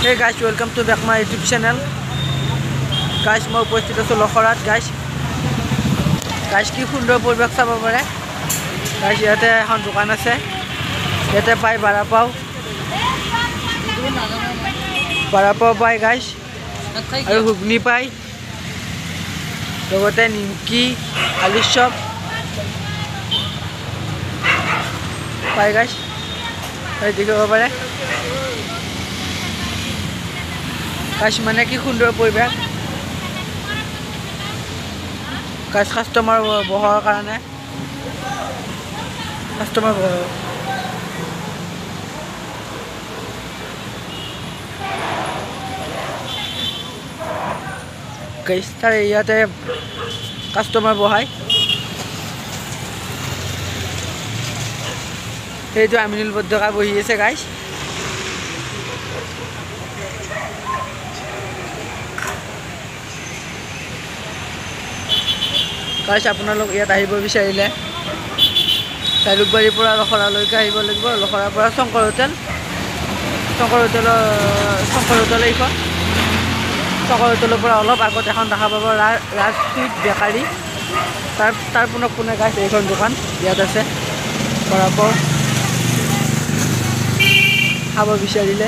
Hey guys, welcome to back my YouTube channel. Guys, মই উপস্থিত আছো লখৰাত guys. Guys, কি সুন্দৰ পৰিবেশ চাব পাৰে. Guys, ইয়াতে এখন দোকান আছে. ইয়াতে পাই বাৰা পাও পাই guys. আৰু হুগনি পাই. লগতে নিমকি, আলু চপ পাই guys. এই দেখিব পাৰে. Guys, মানে কি সুন্দৰ পৰিবেশ guys, কাস্টমাৰ বহাৰ কাৰণে কাস্টমাৰ guys তাৰ ইয়াতে কাস্টমাৰ বহাই এইটো আমিনুল বদ্দকা বহি আছে guys. Guys, আপোনালোক ইয়াত আহিব বিচাৰিলে জালুকবাৰীৰ পৰা লখৰালৈকে আহিব লাগিব. লখৰাৰ পৰা শংকৰ হোটেল এইখন শংকৰ হোটেলৰ পৰা অলপ আগত এখন দেখা পাব ৰাজ সুইট বেকাৰী. তাৰ পোনে গাইছ এইখন দোকান ইয়াত আছে বৰা পাও খাব বিচাৰিলে.